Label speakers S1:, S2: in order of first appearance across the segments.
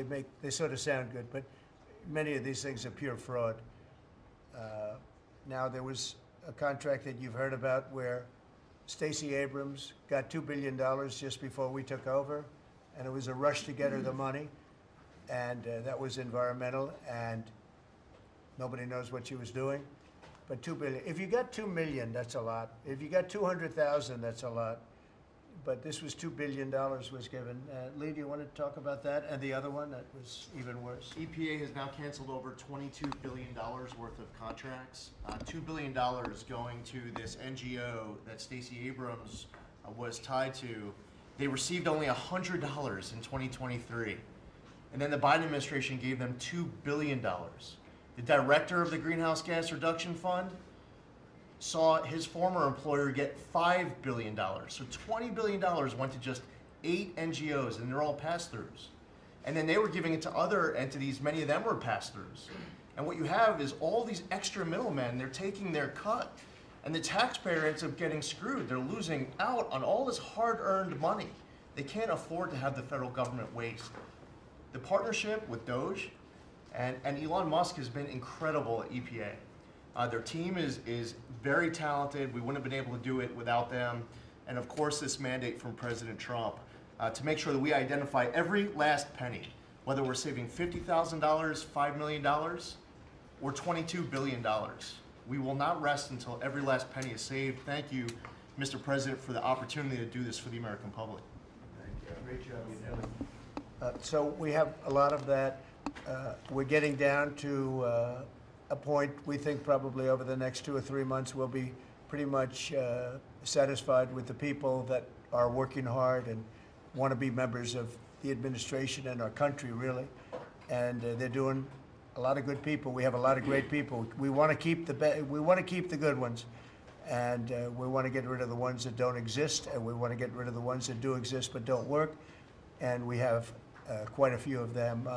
S1: they sort of sound good, but many of these things are pure fraud. Now there was a contract that you've heard about where Stacey Abrams got $2 billion just before we took over, and it was a rush to get her the money, and that was environmental, and nobody knows what she was doing. But $2 billion. If you got $2 million, that's a lot. If you got 200,000, that's a lot. But this was $2 billion was given. Lee, do you want to talk about that? And the other one that was even worse?
S2: EPA has now canceled over $22 billion worth of contracts. $2 billion going to this NGO that Stacey Abrams was tied to. They received only $100 in 2023. And then the Biden administration gave them $2 billion. The director of the Greenhouse Gas Reduction Fund saw his former employer get $5 billion. So $20 billion went to just 8 NGOs, and they're all pass-throughs. And then they were giving it to other entities, many of them were pass-throughs. And what you have is all these extra middlemen, they're taking their cut. And the taxpayer ends up getting screwed. They're losing out on all this hard-earned money. They can't afford to have the federal government waste. The partnership with DOGE and Elon Musk has been incredible at EPA. Their team is very talented. We wouldn't have been able to do it without them. And of course, this mandate from President Trump to make sure that we identify every last penny, whether we're saving $50,000, $5 million, or $22 billion. We will not rest until every last penny is saved. Thank you, Mr. President, for the opportunity to do this for the American public.
S1: Thank you. Great job you're doing. So we have a lot of that. We're getting down to a point we think probably over the next 2 or 3 months we'll be pretty much satisfied with the people that are working hard and want to be members of the administration and our country, really. And they're doing a lot of good people. We have a lot of great people. We want to keep the good ones, and we want to get rid of the ones that don't exist, and we want to get rid of the ones that do exist but don't work. And we have quite a few of them.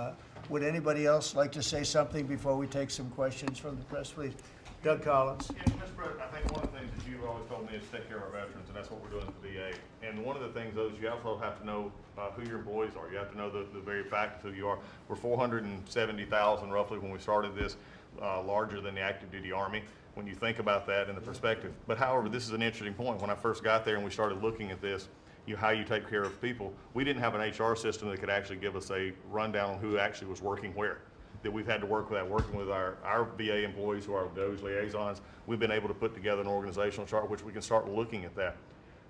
S1: Would anybody else like to say something before we take some questions from the press, please? Doug Collins.
S3: Yes, Mr. President, I think one of the things that you've always told me is take care of our veterans, and that's what we're doing at the VA. And one of the things, though, is you also have to know who your employees are. You have to know the very fact of who you are. We're 470,000 roughly when we started this, larger than the active duty Army, when you think about that in the perspective. But however, this is an interesting point. When I first got there and we started looking at this, how you take care of people, we didn't have an HR system that could actually give us a rundown on who actually was working where. That we've had to work with that, working with our VA employees who are DOGE liaisons. We've been able to put together an organizational chart which we can start looking at that.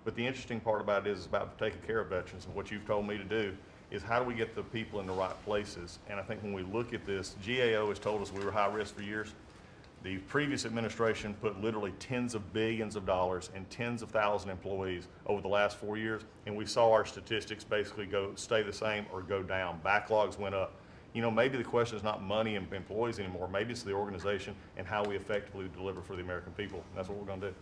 S3: But the interesting part about it is about taking care of veterans, and what you've told me to do is how do we get the people in the right places. And I think when we look at this, GAO has told us we were high risk for years. The previous administration put literally tens of billions of dollars and tens of thousands of employees over the last 4 years, and we saw our statistics basically stay the same or go down. Backlogs went up. Maybe the question is not money and employees anymore. Maybe it's the organization and how we effectively deliver for the American people. And that's what we're going to do.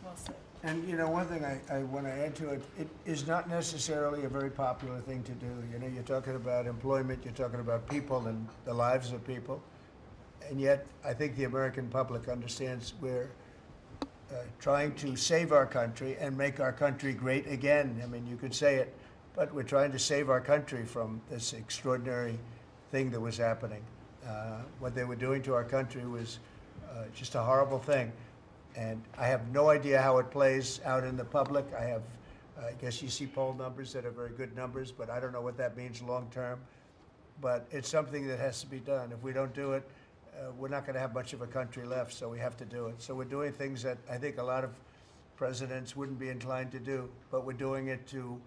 S4: Well said.
S1: And one thing I want to add to it, it is not necessarily a very popular thing to do. You're talking about employment, you're talking about people and the lives of people. And yet, I think the American public understands we're trying to save our country and make our country great again. I mean, you could say it, but we're trying to save our country from this extraordinary thing that was happening. What they were doing to our country was just a horrible thing. And I have no idea how it plays out in the public. I guess you see poll numbers that are very good numbers, but I don't know what that means long term. But it's something that has to be done. If we don't do it, we're not going to have much of a country left, so we have to do it. So we're doing things that I think a lot of presidents wouldn't be inclined to do, but we're doing it to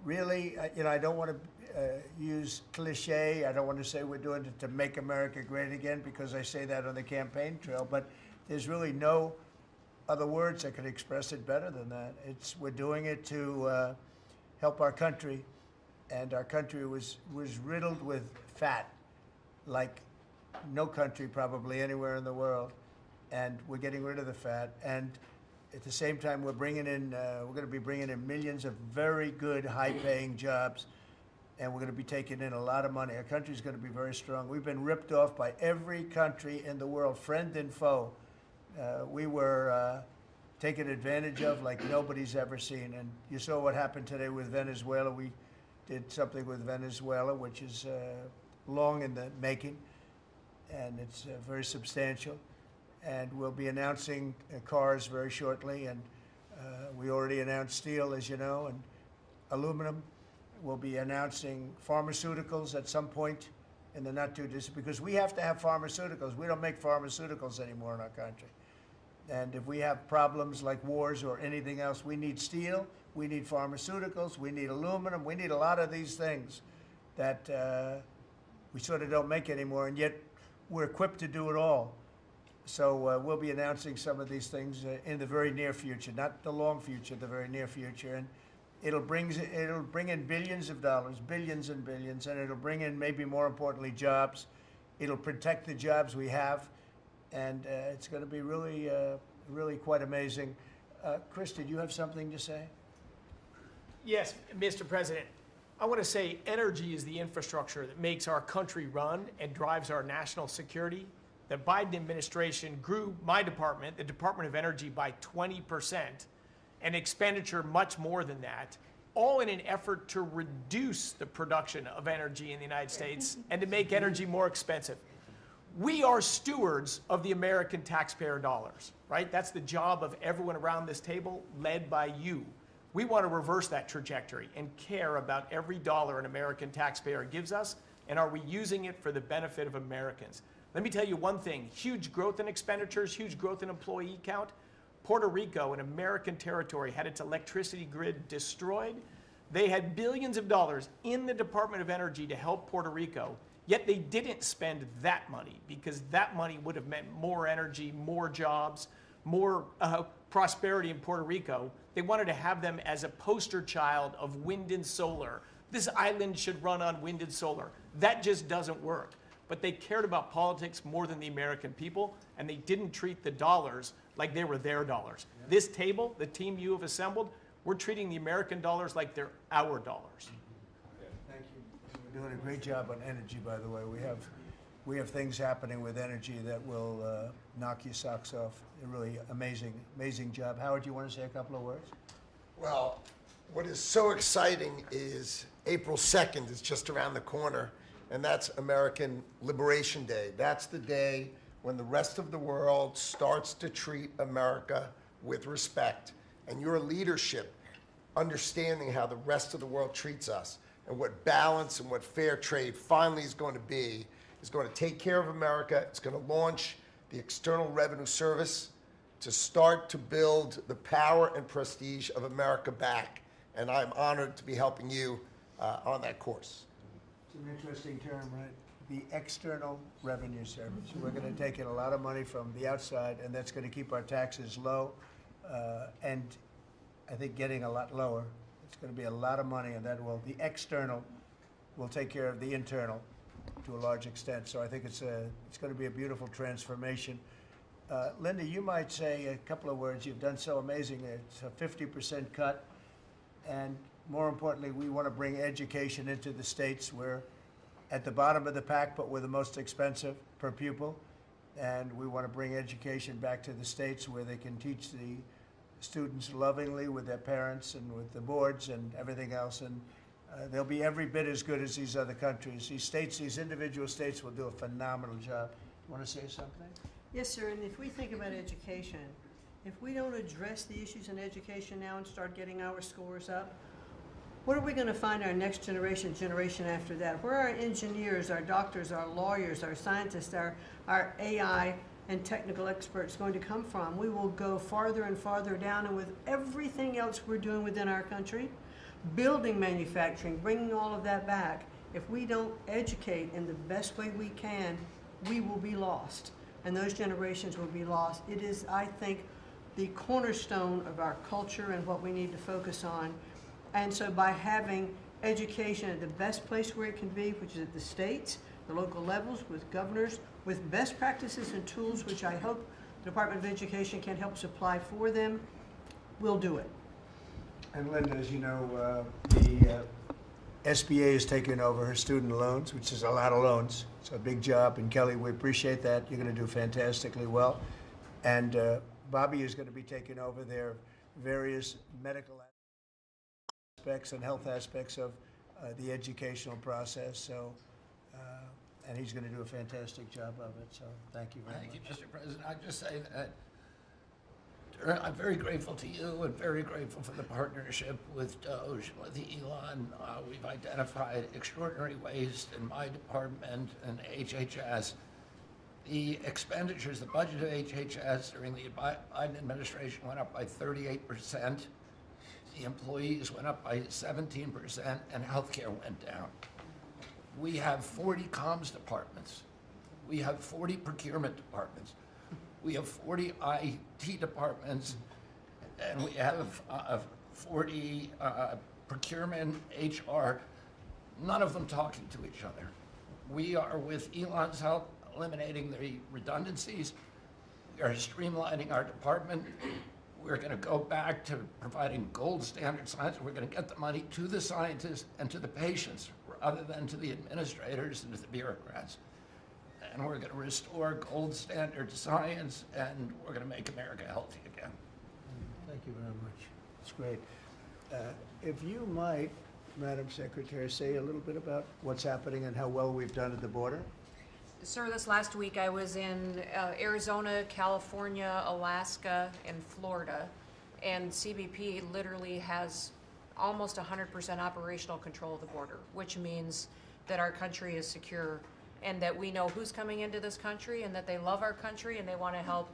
S1: really, I don't want to use cliche. I don't want to say we're doing it to make America great again, because I say that on the campaign trail, but there's really no other words that could express it better than that. We're doing it to help our country, and our country was riddled with fat, like no country probably anywhere in the world, and we're getting rid of the fat. And at the same time, we're going to be bringing in millions of very good, high-paying jobs, and we're going to be taking in a lot of money. Our country's going to be very strong. We've been ripped off by every country in the world, friend and foe. We were taken advantage of like nobody's ever seen. And you saw what happened today with Venezuela. We did something with Venezuela, which is long in the making, and it's very substantial. And we'll be announcing cars very shortly, and we already announced steel, as you know, and aluminum. We'll be announcing pharmaceuticals at some point in the not too distant, because we have to have pharmaceuticals. We don't make pharmaceuticals anymore in our country. And if we have problems like wars or anything else, we need steel, we need pharmaceuticals, we need aluminum, we need a lot of these things that we sort of don't make anymore, and yet we're equipped to do it all. So we'll be announcing some of these things in the very near future, not the long future, the very near future. And it'll bring in billions of dollars, billions and billions, and it'll bring in, maybe more importantly, jobs. It'll protect the jobs we have, and it's going to be really, really quite amazing. Chris, did you have something to say?
S4: Yes, Mr. President. I want to say energy is the infrastructure that makes our country run and drives our national security. The Biden administration grew my department, the Department of Energy, by 20%, and expenditure much more than that, all in an effort to reduce the production of energy in the United States and to make energy more expensive. We are stewards of the American taxpayer dollars, right? That's the job of everyone around this table, led by you. We want to reverse that trajectory and care about every dollar an American taxpayer gives us, and are we using it for the benefit of Americans? Let me tell you one thing, huge growth in expenditures, huge growth in employee count. Puerto Rico, an American territory, had its electricity grid destroyed. They had billions of dollars in the Department of Energy to help Puerto Rico, yet they didn't spend that money, because that money would have meant more energy, more jobs, more prosperity in Puerto Rico. They wanted to have them as a poster child of wind and solar. This island should run on wind and solar. That just doesn't work. But they cared about politics more than the American people, and they didn't treat the dollars like they were their dollars. Yeah. This table, the team you have assembled, we're treating the American dollars like they're our dollars.
S1: Thank you. We're doing a great job on energy, by the way. We have things happening with energy that will knock your socks off. A really amazing job. Howard, do you want to say a couple of words?
S5: Well, what is so exciting is April 2nd is just around the corner, and that's American Liberation Day. That's the day when the rest of the world starts to treat America with respect. And your leadership, understanding how the rest of the world treats us and what balance and what fair trade finally is going to take care of America. It's going to launch the External Revenue Service to start to build the power and prestige of America back. And I'm honored to be helping you on that course.
S1: It's an interesting term, right? The External Revenue Service. We're going to take in a lot of money from the outside, and that's going to keep our taxes low, and I think getting a lot lower. It's going to be a lot of money, and the external will take care of the internal to a large extent. So I think it's going to be a beautiful transformation. Linda, you might say a couple of words. You've done so amazing. It's a 50% cut, and more importantly, we want to bring education into the states. We're at the bottom of the pack, but we're the most expensive per pupil. And we want to bring education back to the states where they can teach the students lovingly with their parents and with the boards and everything else. And they'll be every bit as good as these other countries. These individual states will do a phenomenal job. You want to say something?
S6: Yes, sir. And if we think about education, if we don't address the issues in education now and start getting our scores up, what are we going to find our next generation after that? Where are our engineers, our doctors, our lawyers, our scientists, our AI and technical experts going to come from? We will go farther and farther down, and with everything else we're doing within our country, building manufacturing, bringing all of that back, if we don't educate in the best way we can, we will be lost, and those generations will be lost. It is, I think, the cornerstone of our culture and what we need to focus on. And so by having education at the best place where it can be, which is at the states, the local levels, with governors, with best practices and tools, which I hope the Department of Education can help supply for them, we'll do it.
S1: And Linda, as you know, the SBA has taken over her student loans, which is a lot of loans. It's a big job, and Kelly, we appreciate that. You're going to do fantastically well. And Bobby is going to be taking over their various medical aspects and health aspects of the educational process. So, and he's going to do a fantastic job of it. So, thank you very
S7: Thank you,
S1: much.
S7: Mr. President. I'd just say that I'm very grateful to you and very grateful for the partnership with Doge, with Elon. We've identified extraordinary waste in my department and HHS. The expenditures, the budget of HHS during the Biden administration went up by 38%. The employees went up by 17%, and healthcare went down. We have 40 comms departments. We have 40 procurement departments. We have 40 IT departments, and we have 40 procurement, HR, none of them talking to each other. We are, with Elon's help, eliminating the redundancies. We are streamlining our department. We're going to go back to providing gold standard science. We're going to get the money to the scientists and to the patients rather than to the administrators and to the bureaucrats. And we're going to restore gold standard science, and we're going to make America healthy again.
S1: Thank you very much. It's great. If you might, Madam Secretary, say a little bit about what's happening and how well we've done at the border.
S8: Sir, this last week I was in Arizona, California, Alaska, and Florida, and CBP literally has almost 100% operational control of the border, which means that our country is secure and that we know who's coming into this country and that they love our country and they want to help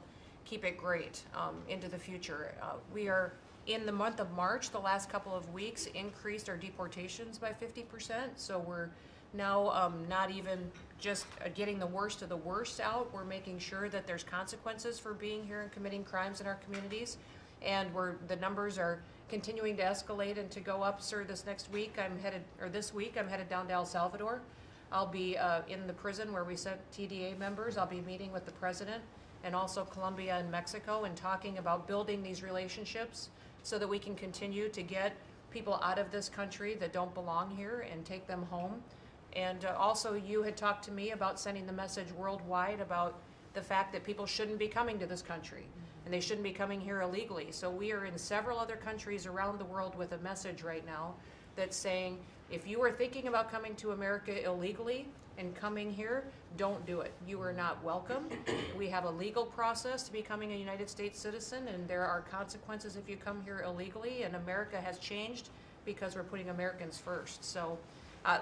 S8: keep it great into the future. We are, in the month of March, the last couple of weeks, increased our deportations by 50%, so we're now not even just getting the worst of the worst out. We're making sure that there's consequences for being here and committing crimes in our communities. And the numbers are continuing to escalate and to go up. Sir, this week I'm headed down to El Salvador. I'll be in the prison where we sent TDA members. I'll be meeting with the president and also Colombia and Mexico and talking about building these relationships so that we can continue to get people out of this country that don't belong here and take them home. And also, you had talked to me about sending the message worldwide about the fact that people shouldn't be coming to this country and they shouldn't be coming here illegally. So we are in several other countries around the world with a message right now that's saying, if you are thinking about coming to America illegally and coming here, don't do it. You are not welcome. We have a legal process to becoming a United States citizen, and there are consequences if you come here illegally, and America has changed because we're putting Americans first. So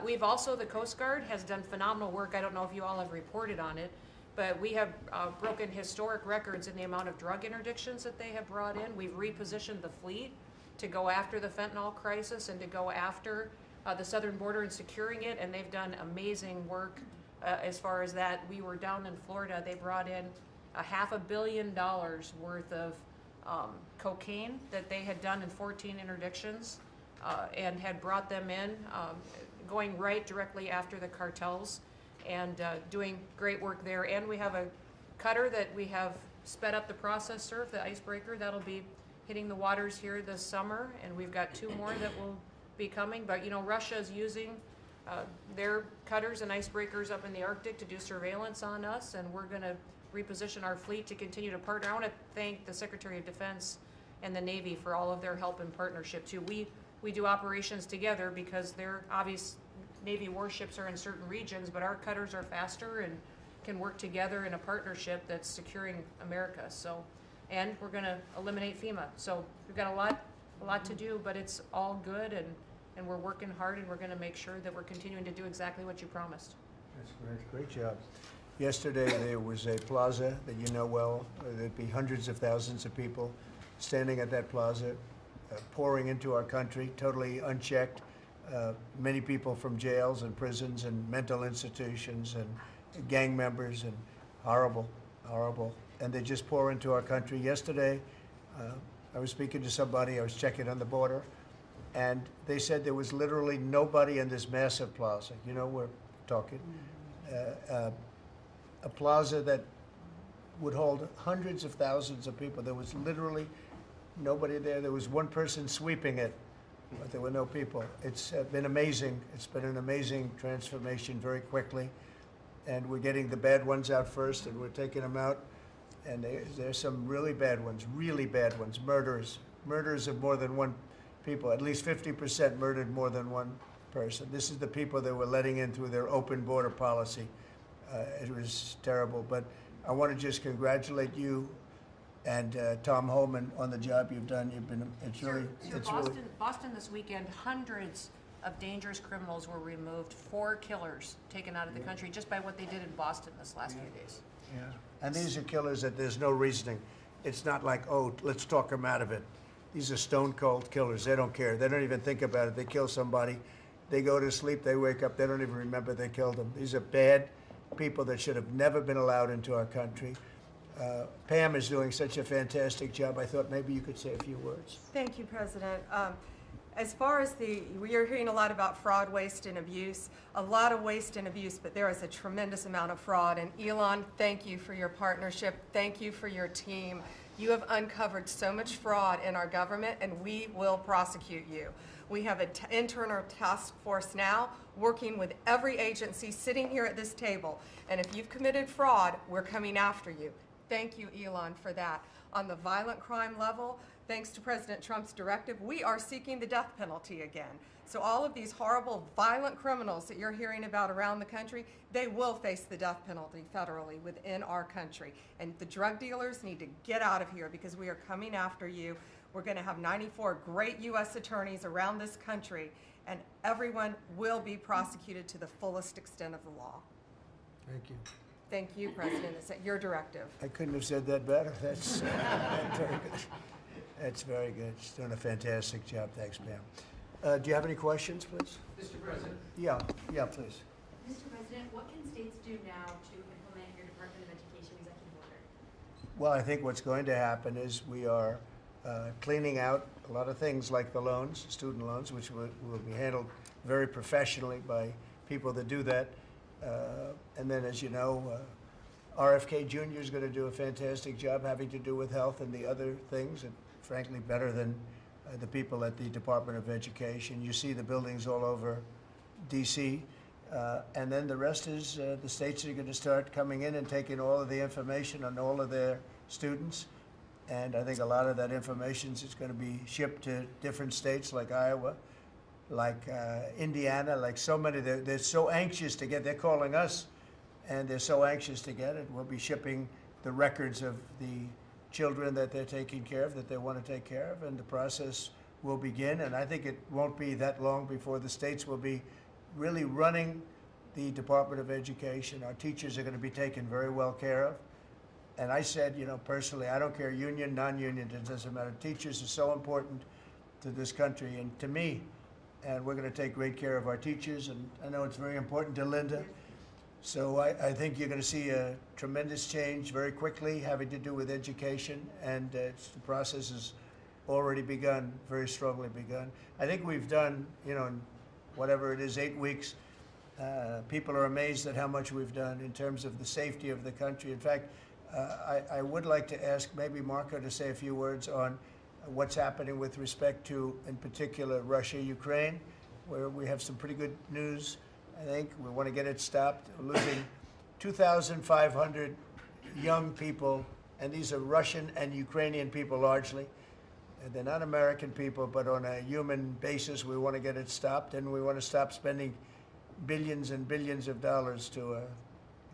S8: we've also, the Coast Guard has done phenomenal work. I don't know if you all have reported on it, but we have broken historic records in the amount of drug interdictions that they have brought in. We've repositioned the fleet to go after the fentanyl crisis and to go after the southern border and securing it, and they've done amazing work as far as that. We were down in Florida. They brought in $500 million worth of cocaine that they had done in 14 interdictions and had brought them in, going right directly after the cartels and doing great work there. And we have a cutter that we have sped up the process, sir, the icebreaker. That'll be hitting the waters here this summer, and we've got 2 more that will be coming. But you know, Russia is using their cutters and icebreakers up in the Arctic to do surveillance on us, and we're going to reposition our fleet to continue to partner. I want to thank the Secretary of Defense and the Navy for all of their help and partnership too. We do operations together because their obvious Navy warships are in certain regions, but our cutters are faster and can work together in a partnership that's securing America. So, and we're going to eliminate FEMA. So we've got a lot to do, but it's all good, and we're working hard, and we're going to make sure that we're continuing to do exactly what you promised.
S1: That's great. Great job. Yesterday, there was a plaza that you know well. There'd be hundreds of thousands of people standing at that plaza, pouring into our country, totally unchecked. Many people from jails and prisons and mental institutions and gang members, and horrible. And they just pour into our country. Yesterday, I was speaking to somebody, I was checking on the border, and they said there was literally nobody in this massive plaza. You know, we're talking a plaza that would hold hundreds of thousands of people. There was literally nobody there. There was one person sweeping it, but there were no people. It's been amazing. It's been an amazing transformation very quickly. And we're getting the bad ones out first, and we're taking them out. And there's some really bad ones, murderers of more than one people. At least 50% murdered more than one person. This is the people that we're letting in through their open border policy. It was terrible, but I want to just congratulate you and Tom Holman on the job you've done. You've been, it's really,
S8: Sir,
S1: it's really.
S8: Boston this weekend, hundreds of dangerous criminals were removed, 4 killers taken out of the country just by what they did in Boston this last few days.
S1: Yeah. And these are killers that there's no reasoning. It's not like, oh, let's talk them out of it. These are stone cold killers. They don't care. They don't even think about it. They kill somebody. They go to sleep. They wake up. They don't even remember they killed them. These are bad people that should have never been allowed into our country. Pam is doing such a fantastic job. I thought maybe you could say a few words.
S9: Thank you, President. As far as we are hearing a lot about fraud, waste, and abuse, a lot of waste and abuse, but there is a tremendous amount of fraud. And Elon, thank you for your partnership. Thank you for your team. You have uncovered so much fraud in our government, and we will prosecute you. We have an internal task force now working with every agency sitting here at this table. And if you've committed fraud, we're coming after you. Thank you, Elon, for that. On the violent crime level, thanks to President Trump's directive, we are seeking the death penalty again. So all of these horrible, violent criminals that you're hearing about around the country, they will face the death penalty federally within our country. And the drug dealers need to get out of here because we are coming after you. We're going to have 94 great U.S. attorneys around this country, and everyone will be prosecuted to the fullest extent of the law.
S1: Thank you.
S9: Thank you, President. It's at your directive.
S1: I couldn't have said that better. That's very good. That's very good. She's doing a fantastic job. Thanks, Pam. Do you have any questions, please?
S7: Mr. President?
S1: Yeah, please.
S10: Mr. President, what can states do now to implement your Department of Education executive order?
S1: Well, I think what's going to happen is we are cleaning out a lot of things like the loans, student loans, which will be handled very professionally by people that do that. And then, as you know, RFK Jr. is going to do a fantastic job having to do with health and the other things, and frankly, better than the people at the Department of Education. You see the buildings all over D.C., and then the rest is the states are going to start coming in and taking all of the information on all of their students. And I think a lot of that information is going to be shipped to different states like Iowa, like Indiana, like so many. They're so anxious to get, they're calling us, and they're so anxious to get it. We'll be shipping the records of the children that they're taking care of, that they want to take care of, and the process will begin. And I think it won't be that long before the states will be really running the Department of Education. Our teachers are going to be taken very well care of. And I said, you know, personally, I don't care union, non-union, it doesn't matter. Teachers are so important to this country and to me. And we're going to take great care of our teachers, and I know it's very important to Linda. So I think you're going to see a tremendous change very quickly having to do with education, and the process has already begun, very strongly begun. I think we've done, you know, in whatever it is, 8 weeks, people are amazed at how much we've done in terms of the safety of the country. In fact, I would like to ask maybe Marco to say a few words on what's happening with respect to, in particular, Russia, Ukraine, where we have some pretty good news. I think we want to get it stopped. We're losing 2,500 young people, and these are Russian and Ukrainian people largely. And they're not American people, but on a human basis, we want to get it stopped, and we want to stop spending billions and billions of dollars to a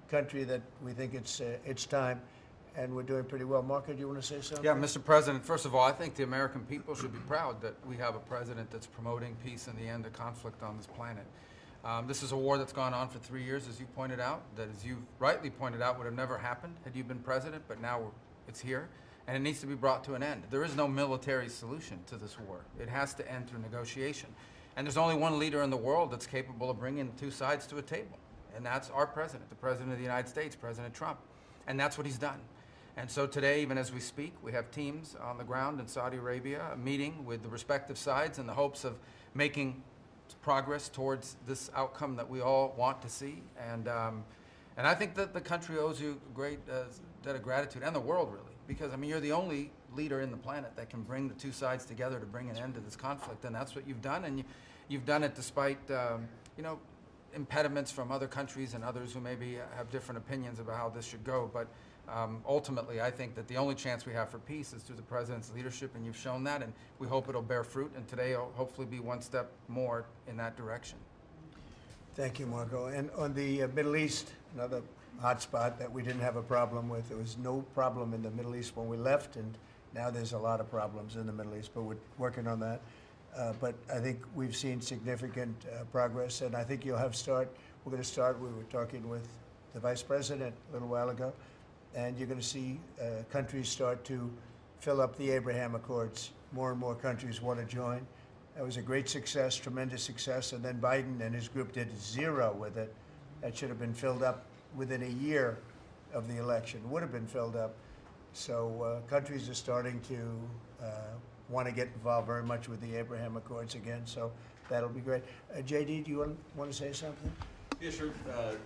S1: country that we think it's time. And we're doing pretty well. Marco, do you want to say something?
S11: Yeah, Mr. President, first of all, I think the American people should be proud that we have a president that's promoting peace and the end of conflict on this planet. This is a war that's gone on for 3 years, as you pointed out, that, as you rightly pointed out, would have never happened had you been president, but now it's here, and it needs to be brought to an end. There is no military solution to this war. It has to end through negotiation. And there's only one leader in the world that's capable of bringing the two sides to a table, and that's our president, the President of the United States, President Trump. And that's what he's done. And so today, even as we speak, we have teams on the ground in Saudi Arabia meeting with the respective sides in the hopes of making progress towards this outcome that we all want to see. And I think that the country owes you a great debt of gratitude, and the world really, because I mean, you're the only leader in the planet that can bring the two sides together to bring an end to this conflict, and that's what you've done. And you've done it despite you know, impediments from other countries and others who maybe have different opinions about how this should go. But ultimately, I think that the only chance we have for peace is through the President's leadership, and you've shown that, and we hope it'll bear fruit, and today will hopefully be one step more in that direction.
S1: Thank you, Marco. And on the Middle East, another hot spot that we didn't have a problem with. There was no problem in the Middle East when we left, and now there's a lot of problems in the Middle East, but we're working on that. But I think we've seen significant progress, and I think you'll have we're going to start, we were talking with the Vice President a little while ago, and you're going to see countries start to fill up the Abraham Accords. More and more countries want to join. That was a great success, tremendous success, and then Biden and his group did 0 with it. That should have been filled up within a year of the election, would have been filled up. So countries are starting to want to get involved very much with the Abraham Accords again, so that'll be great. JD, do you want to say something?
S12: Yeah, sure.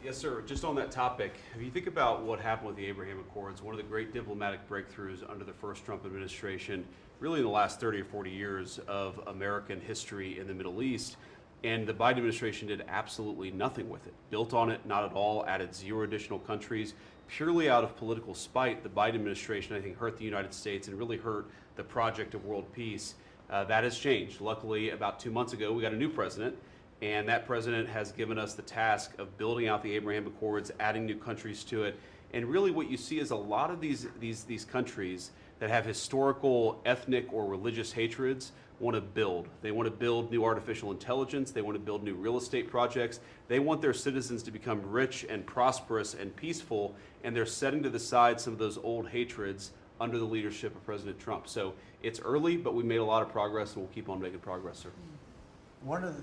S12: Yes, sir. Just on that topic, if you think about what happened with the Abraham Accords, one of the great diplomatic breakthroughs under the first Trump administration, really in the last 30 or 40 years of American history in the Middle East, and the Biden administration did absolutely nothing with it. Built on it, not at all, added 0 additional countries. Purely out of political spite, the Biden administration, I think, hurt the United States and really hurt the project of world peace. That has changed. Luckily, about 2 months ago, we got a new president, and that president has given us the task of building out the Abraham Accords, adding new countries to it. And really what you see is a lot of these countries that have historical, ethnic, or religious hatreds want to build. They want to build new artificial intelligence. They want to build new real estate projects. They want their citizens to become rich and prosperous and peaceful, and they're setting to the side some of those old hatreds under the leadership of President Trump. So it's early, but we made a lot of progress, and we'll keep on making progress, sir.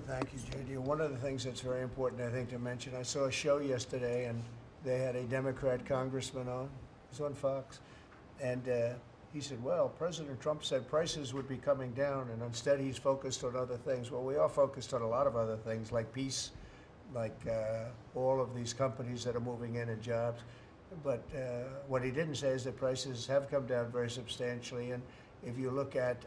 S1: Thank you, JD. One of the things that's very important, I think, to mention, I saw a show yesterday, and they had a Democrat congressman on. It was on Fox. And he said, well, President Trump said prices would be coming down, and instead he's focused on other things. Well, we are focused on a lot of other things, like peace, like all of these companies that are moving in and jobs. But what he didn't say is that prices have come down very substantially. And if you look at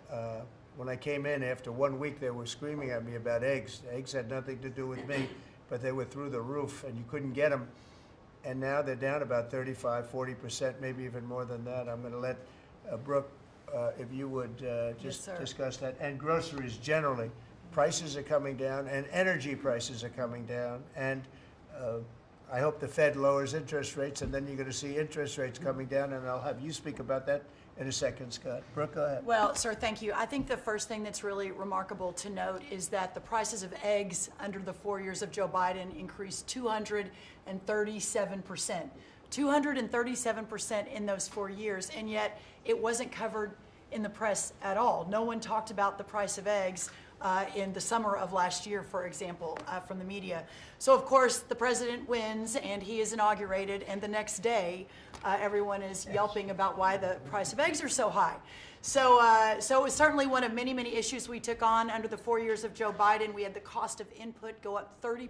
S1: when I came in after 1 week, they were screaming at me about eggs. Eggs had nothing to do with me, but they were through the roof, and you couldn't get them. And now they're down about 35, 40%, maybe even more than that. I'm going to let Brooke, if you would just discuss that. And groceries generally. Prices are coming down, and energy prices are coming down. And I hope the Fed lowers interest rates, and then you're going to see interest rates coming down, and I'll have you speak about that in a second, Scott. Brooke, go ahead.
S13: Well, sir, thank you. I think the first thing that's really remarkable to note is that the prices of eggs under the 4 years of Joe Biden increased 237%. 237% in those 4 years, and yet it wasn't covered in the press at all. No one talked about the price of eggs in the summer of last year, for example, from the media. So, of course, the president wins, and he is inaugurated, and the next day, everyone is yelping about why the price of eggs are so high. So it was certainly one of many, many issues we took on under the 4 years of Joe Biden. We had the cost of input go up 30%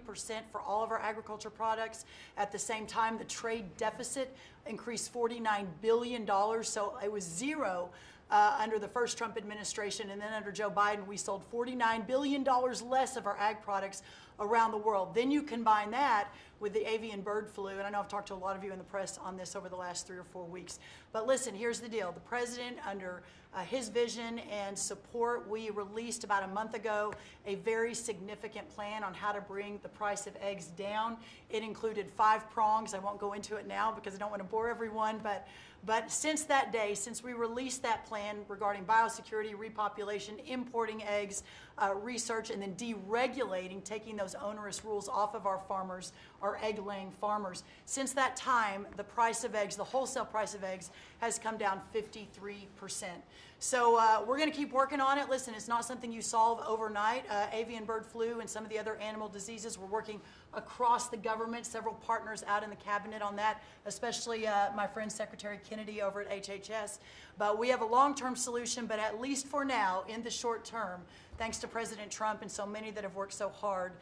S13: for all of our agriculture products. At the same time, the trade deficit increased $49 billion, so it was 0 under the first Trump administration, and then under Joe Biden, we sold $49 billion less of our ag products around the world. Then you combine that with the avian bird flu, and I know I've talked to a lot of you in the press on this over the last 3 or 4 weeks. But listen, here's the deal. The president, under his vision and support, we released about a month ago a very significant plan on how to bring the price of eggs down. It included 5 prongs. I won't go into it now because I don't want to bore everyone, but since that day, since we released that plan regarding biosecurity, repopulation, importing eggs, research, and then deregulating, taking those onerous rules off of our farmers, our egg-laying farmers, since that time, the price of eggs, the wholesale price of eggs, has come down 53%. So we're going to keep working on it. Listen, it's not something you solve overnight. Avian bird flu and some of the other animal diseases, we're working across the government, several partners out in the cabinet on that, especially my friend Secretary Kennedy over at HHS. But we have a long-term solution, but at least for now, in the short term, thanks to President Trump and so many that have worked so hard,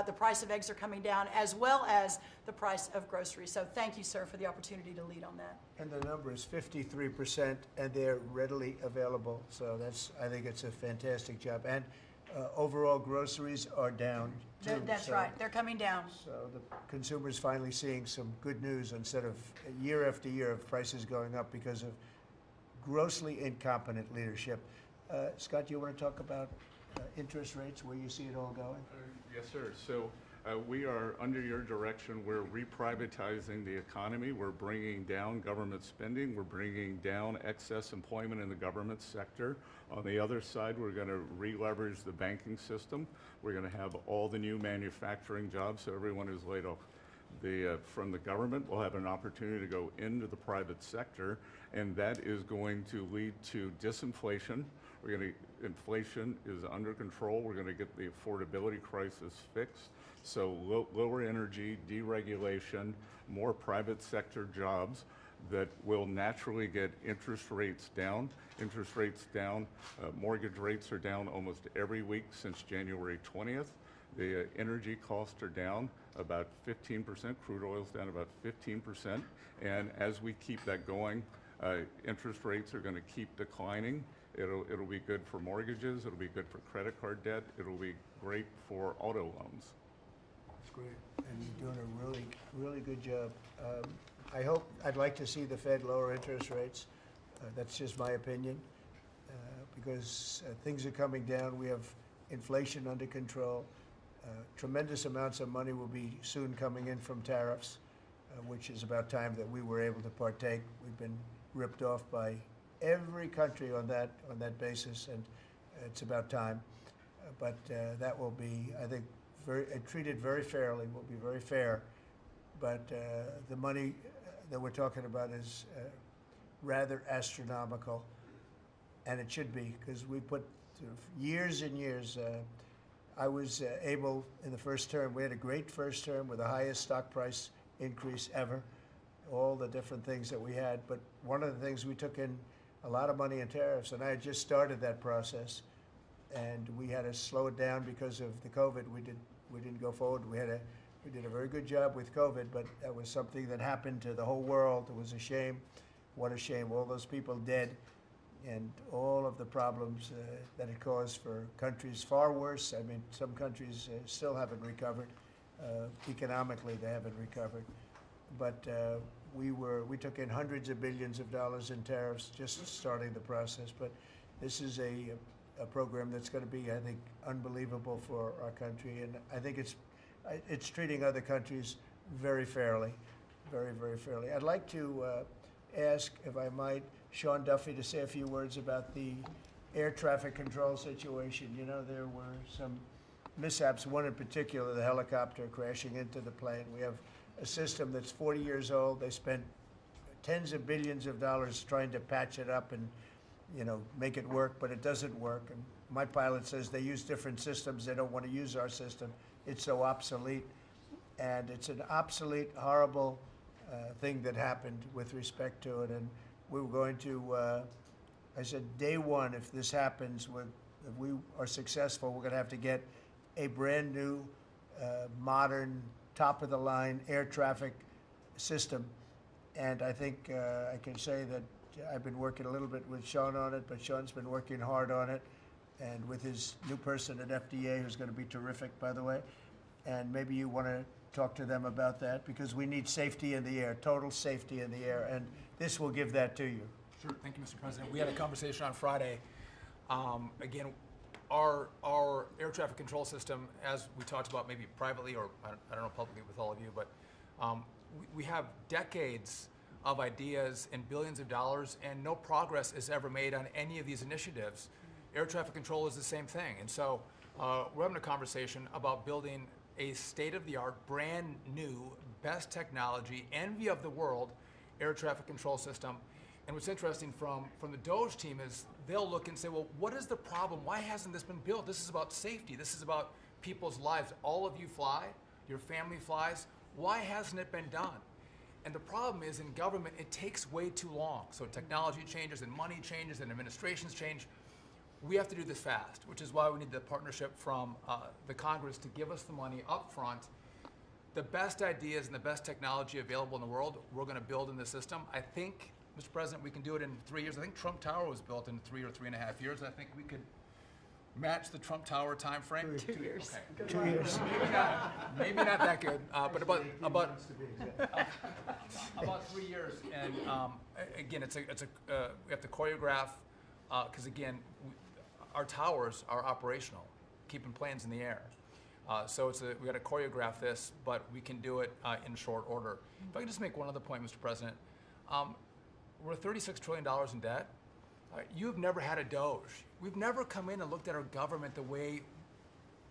S13: the price of eggs are coming down, as well as the price of groceries. So thank you, sir, for the opportunity to lead on that.
S1: And the number is 53%, and they're readily available. So I think it's a fantastic job. And overall, groceries are down, too.
S13: That's right. They're coming down.
S1: So the consumer's finally seeing some good news instead of year after year of prices going up because of grossly incompetent leadership. Scott, do you want to talk about interest rates, where you see it all going?
S14: Yes, sir. So We are, under your direction, we're reprivatizing the economy. We're bringing down government spending. We're bringing down excess employment in the government sector. On the other side, we're going to re-leverage the banking system. We're going to have all the new manufacturing jobs, so everyone who's laid off from the government will have an opportunity to go into the private sector, and that is going to lead to disinflation. Inflation is under control. We're going to get the affordability crisis fixed. So lower energy, deregulation, more private sector jobs that will naturally get interest rates down. Interest rates down, mortgage rates are down almost every week since January 20th. The energy costs are down about 15%. Crude oil's down about 15%. And as we keep that going, interest rates are going to keep declining. It'll be good for mortgages. It'll be good for credit card debt. It'll be great for auto loans.
S1: That's great, and you're doing a really, really good job. I'd like to see the Fed lower interest rates. That's just my opinion, because things are coming down. We have inflation under control. Tremendous amounts of money will be soon coming in from tariffs, which is about time that we were able to partake. We've been ripped off by every country on that basis, and it's about time. But that will be, I think, treated very fairly. Will be very fair. But the money that we're talking about is rather astronomical, and it should be, because we put years and years. I was able, in the first term, we had a great first term with the highest stock price increase ever, all the different things that we had. But one of the things, we took in a lot of money in tariffs, and I had just started that process, and we had to slow it down because of the COVID. We didn't go forward. We did a very good job with COVID, but that was something that happened to the whole world. It was a shame. What a shame. All those people dead, and all of the problems that it caused for countries far worse. I mean, some countries still haven't recovered. Economically, they haven't recovered. But we took in hundreds of billions of dollars in tariffs just starting the process. But this is a program that's going to be, I think, unbelievable for our country. And I think it's treating other countries very fairly, very, very fairly. I'd like to ask, if I might, Sean Duffy to say a few words about the air traffic control situation. You know, there were some mishaps, one in particular, the helicopter crashing into the plane. We have a system that's 40 years old. They spent tens of billions of dollars trying to patch it up and, you know, make it work, but it doesn't work. And my pilot says they use different systems. They don't want to use our system. It's so obsolete. And it's an obsolete, horrible thing that happened with respect to it. And we were going to, I said, day one, if this happens, if we are successful, we're going to have to get a brand new, modern, top-of-the-line air traffic system. And I think I can say that I've been working a little bit with Sean on it, but Sean's been working hard on it, and with his new person at FDA, who's going to be terrific, by the way. And maybe you want to talk to them about that, because we need safety in the air, total safety in the air, and this will give that to you.
S15: Sure. Thank you, Mr. President. We had a conversation on Friday. Again, our air traffic control system, as we talked about maybe privately or I don't know publicly with all of you, but we have decades of ideas and billions of dollars, and no progress is ever made on any of these initiatives. Air traffic control is the same thing. And so we're having a conversation about building a state-of-the-art, brand new, best technology, envy of the world, air traffic control system. And what's interesting from the DOGE team is they'll look and say, well, what is the problem? Why hasn't this been built? This is about safety. This is about people's lives. All of you fly. Your family flies. Why hasn't it been done? And the problem is, in government, it takes way too long. So technology changes and money changes and administrations change. We have to do this fast, which is why we need the partnership from the Congress to give us the money up front. The best ideas and the best technology available in the world, we're going to build in the system. I think, Mr. President, we can do it in 3 years. I think Trump Tower was built in 3 or 3.5 years. I think we could match the Trump Tower time frame.
S13: 2 years.
S15: Okay.
S1: 2 years.
S15: Maybe not that good, but about 3 years. And again, we have to choreograph, because again, our towers are operational, keeping planes in the air. So we got to choreograph this, but we can do it in short order. If I can just make one other point, Mr. President. We're $36 trillion in debt. You've never had a Doge. We've never come in and looked at our government the way,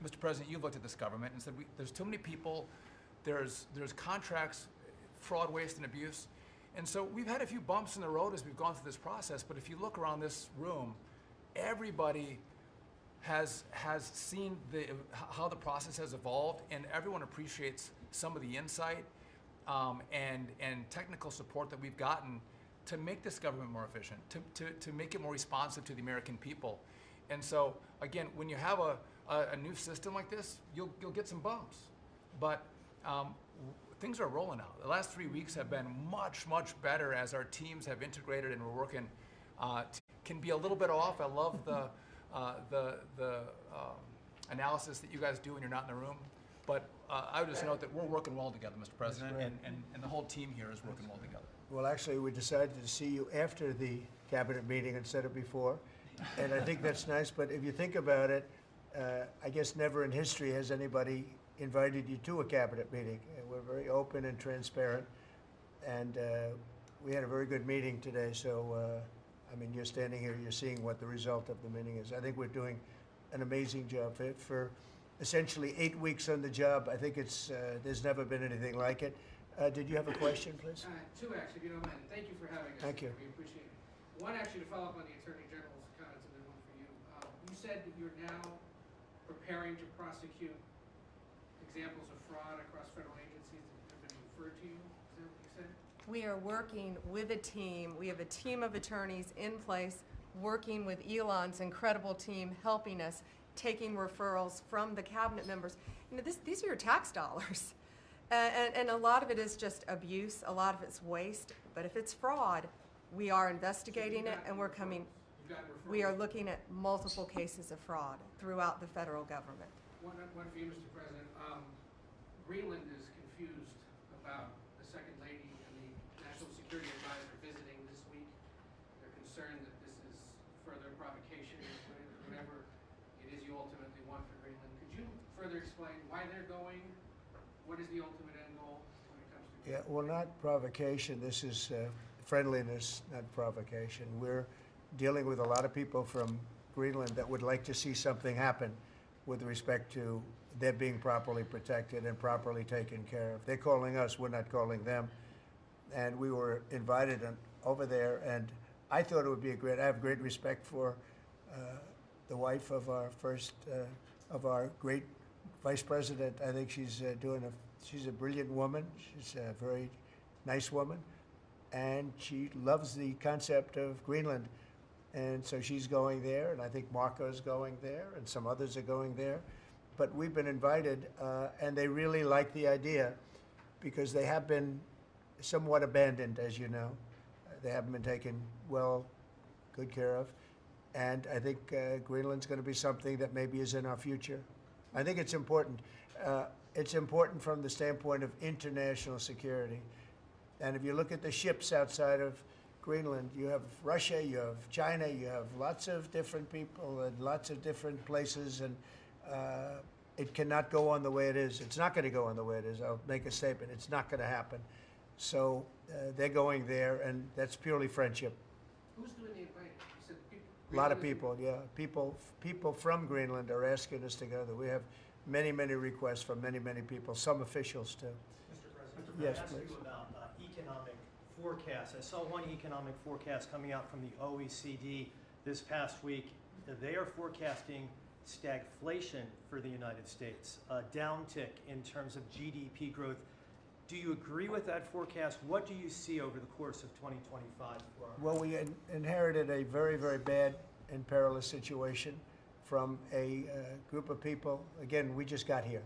S15: Mr. President, you've looked at this government and said, there's too many people, there's contracts, fraud, waste, and abuse. And so we've had a few bumps in the road as we've gone through this process, but if you look around this room, everybody has seen how the process has evolved, and everyone appreciates some of the insight and technical support that we've gotten to make this government more efficient, to make it more responsive to the American people. And so, again, when you have a new system like this, you'll get some bumps. But things are rolling out. The last 3 weeks have been much, much better as our teams have integrated and we're working. Can be a little bit off. I love the analysis that you guys do when you're not in the room. But I would just note that we're working well together, Mr. President, and the whole team here is working well together.
S1: Well, actually, we decided to see you after the cabinet meeting instead of before, and I think that's nice. But if you think about it, I guess never in history has anybody invited you to a cabinet meeting. We're very open and transparent, and we had a very good meeting today. So, I mean, you're standing here, you're seeing what the result of the meeting is. I think we're doing an amazing job for essentially 8 weeks on the job. I think it's there's never been anything like it. Did you have a question, please?
S16: Two, actually, if you don't mind. Thank you for having us.
S1: Thank you.
S16: We appreciate it. One, actually, to follow up on the Attorney General's comments, and then one for you. You said that you're now preparing to prosecute examples of fraud across federal agencies that have been referred to you. Is that what you said?
S9: We are working with a team. We have a team of attorneys in place working with Elon's incredible team, helping us, taking referrals from the cabinet members. You know, these are your tax dollars. And a lot of it is just abuse, a lot of it's waste. But if it's fraud, we are investigating it, and we are looking at multiple cases of fraud throughout the federal government.
S16: One for you, Mr. President. Greenland is confused about the Second Lady and the National Security Advisor visiting this week. They're concerned that this is further provocation, whatever it is you ultimately want for Greenland. Could you further explain why they're going? What is the ultimate end goal when it comes to?
S1: Yeah, well, not provocation. This is friendliness, not provocation. We're dealing with a lot of people from Greenland that would like to see something happen with respect to their being properly protected and properly taken care of. They're calling us, we're not calling them. And we were invited over there, and I thought it would be I have great respect for the wife of our great Vice President. I think she's she's a brilliant woman. She's a very nice woman, and she loves the concept of Greenland. And so she's going there, and I think Marco's going there, and some others are going there. But we've been invited, and they really like the idea because they have been somewhat abandoned, as you know. They haven't been taken good care of. And I think Greenland's going to be something that maybe is in our future. I think it's important. It's important from the standpoint of international security. And if you look at the ships outside of Greenland, you have Russia, you have China, you have lots of different people and lots of different places, and it cannot go on the way it is. It's not going to go on the way it is. I'll make a statement. It's not going to happen. So they're going there, and that's purely friendship.
S16: Who's doing the inviting? You said people.
S1: A lot of people, yeah. People from Greenland are asking us to go there. We have many, many requests from many, many people, some officials too.
S17: Mr. President,
S1: Yes,
S17: I ask
S1: please.
S17: you about economic forecasts. I saw one economic forecast coming out from the OECD this past week. They are forecasting stagflation for the United States, a downtick in terms of GDP growth. Do you agree with that forecast? What do you see over the course of 2025 for our
S1: Well, we inherited a very, very bad and perilous situation from a group of people. Again, we just got here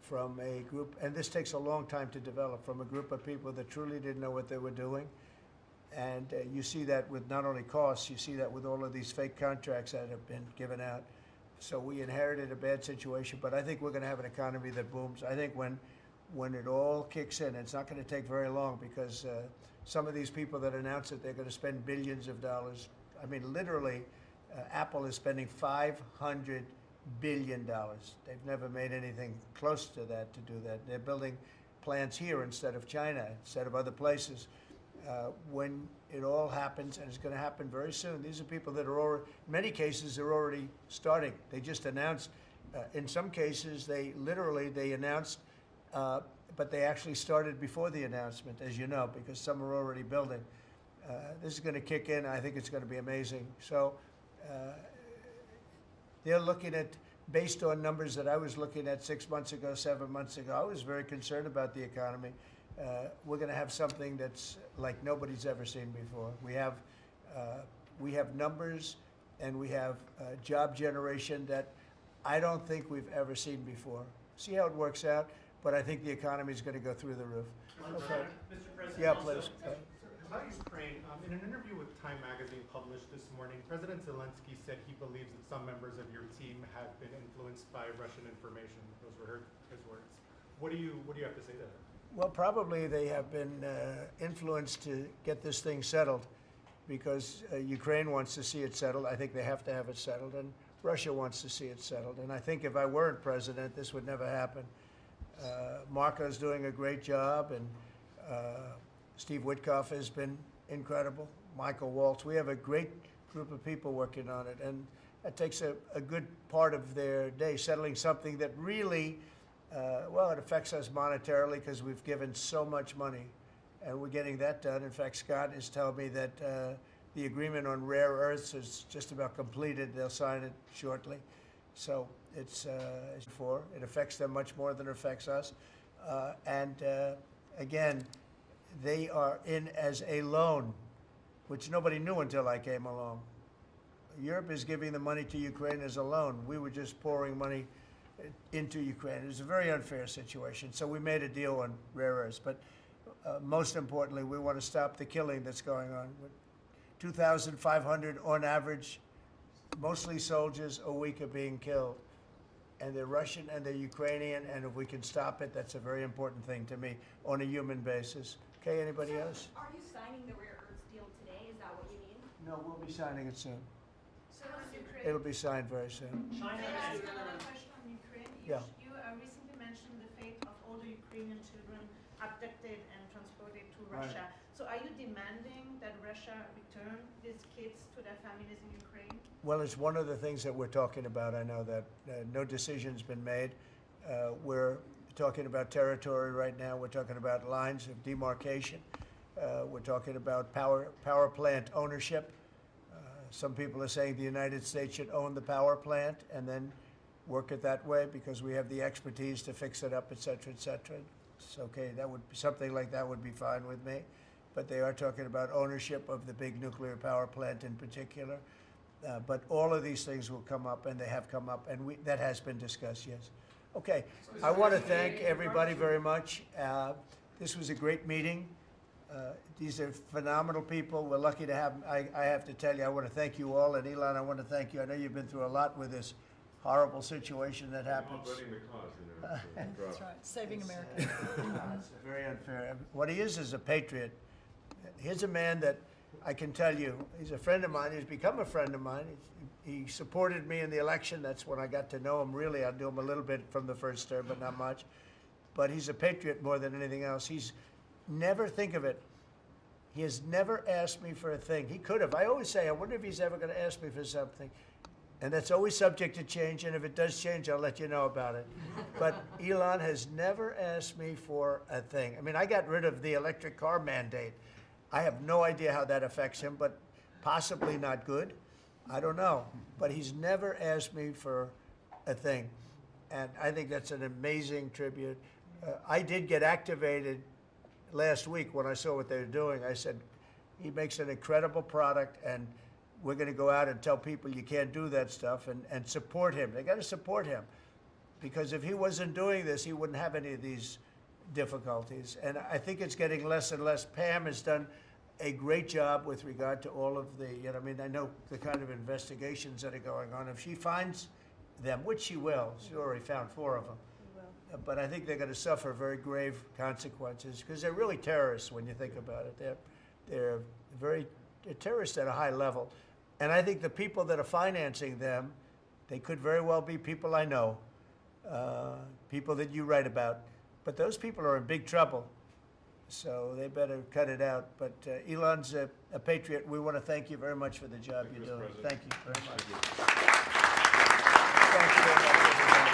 S1: from a group, and this takes a long time to develop, from a group of people that truly didn't know what they were doing. And you see that with not only costs, you see that with all of these fake contracts that have been given out. So we inherited a bad situation, but I think we're going to have an economy that booms. I think when it all kicks in, it's not going to take very long, because some of these people that announce that they're going to spend billions of dollars, I mean, literally, Apple is spending $500 billion. They've never made anything close to that to do that. They're building plants here instead of China, instead of other places. When it all happens, and it's going to happen very soon, these are people that are already, in many cases, they're already starting. They just announced, in some cases, they announced, but they actually started before the announcement, as you know, because some are already building. This is going to kick in. I think it's going to be amazing. So they're looking at, based on numbers that I was looking at 6 months ago, 7 months ago, I was very concerned about the economy. We're going to have something that's like nobody's ever seen before. We have numbers, and we have job generation that I don't think we've ever seen before. See how it works out, but I think the economy is going to go through the roof. Okay.
S18: Mr. President,
S1: Yeah,
S18: also,
S1: please.
S18: about Ukraine, in an interview with Time Magazine published this morning, President Zelensky said he believes that some members of your team have been influenced by Russian information. Those were his words. What do you have to say to that?
S1: Well, probably they have been influenced to get this thing settled because Ukraine wants to see it settled. I think they have to have it settled, and Russia wants to see it settled. And I think if I weren't president, this would never happen. Marco's doing a great job, and Steve Witkoff has been incredible. Michael Waltz. We have a great group of people working on it, and it takes a good part of their day settling something that really, well, it affects us monetarily because we've given so much money, and we're getting that done. In fact, Scott is telling me that the agreement on rare earths is just about completed. They'll sign it shortly. So it's it affects them much more than it affects us. Again, they are in as a loan, which nobody knew until I came along. Europe is giving the money to Ukraine as a loan. We were just pouring money into Ukraine. It was a very unfair situation. So we made a deal on rare earths. But most importantly, we want to stop the killing that's going on. 2,500 on average, mostly soldiers, a week are being killed. And they're Russian and they're Ukrainian, and if we can stop it, that's a very important thing to me on a human basis. Okay, anybody else?
S10: Are you signing the rare earths deal today? Is that what you mean?
S1: No, we'll be signing it soon.
S10: So on Ukraine.
S1: It'll be signed very soon.
S10: China
S19: Can I ask
S10: is
S19: another question on Ukraine?
S1: Yeah.
S19: You recently mentioned the fate of all the Ukrainian children abducted and transported to
S1: Right.
S19: Russia. So are you demanding that Russia return these kids to their families in Ukraine?
S1: Well, it's one of the things that we're talking about. I know that no decision's been made. We're talking about territory right now. We're talking about lines of demarcation. We're talking about power plant ownership. Some people are saying the United States should own the power plant and then work it that way because we have the expertise to fix it up, et cetera, et cetera. It's okay. That would something like that would be fine with me. But they are talking about ownership of the big nuclear power plant in particular. But all of these things will come up, and they have come up, and that has been discussed, yes. Okay, I want to thank everybody very much. This was a great meeting. These are phenomenal people. We're lucky to have them. I have to tell you, I want to thank you all, and Elon, I want to thank you. I know you've been through a lot with this horrible situation that happens.
S13: That's right, saving America.
S1: It's very unfair. What he is a patriot. Here's a man that I can tell you, he's a friend of mine. He's become a friend of mine. He supported me in the election. That's when I got to know him, really. I knew him a little bit from the first term, but not much. But he's a patriot more than anything else. He's never, think of it, he has never asked me for a thing. He could have. I always say, I wonder if he's ever going to ask me for something. And that's always subject to change, and if it does change, I'll let you know about it. But Elon has never asked me for a thing. I mean, I got rid of the electric car mandate. I have no idea how that affects him, but possibly not good. I don't know. But he's never asked me for a thing. And I think that's an amazing tribute. I did get activated last week when I saw what they were doing. I said, he makes an incredible product, and we're going to go out and tell people you can't do that stuff and support him. They got to support him. Because if he wasn't doing this, he wouldn't have any of these difficulties. And I think it's getting less and less. Pam has done a great job with regard to all of the, I mean, I know the kind of investigations that are going on. If she finds them, which she will, she already found 4 of them. But I think they're going to suffer very grave consequences because they're really terrorists when you think about it. They're terrorists at a high level. And I think the people that are financing them They could very well be people I know, people that you write about, but those people are in big trouble. So they better cut it out. But Elon's a patriot. We want to thank you very much for the job you're doing. Thank you very much. Thank you very much, everybody.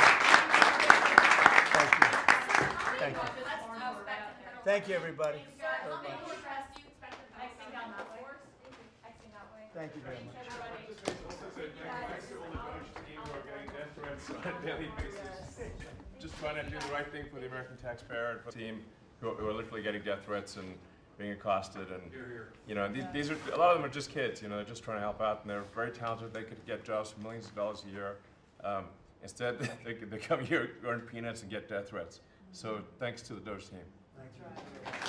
S1: Thank you. Thank you, everybody. Very much. Thank you very much.
S20: On a daily basis, just trying to do the right thing for the American taxpayer and for the team who are literally getting death threats and being accosted, and you know, these are, a lot of them are just kids. You know, they're just trying to help out, and they're very talented. They could get jobs for millions of dollars a year. Instead, they come here, earn peanuts, and get death threats. So thanks to the Doge team.
S6: That's right.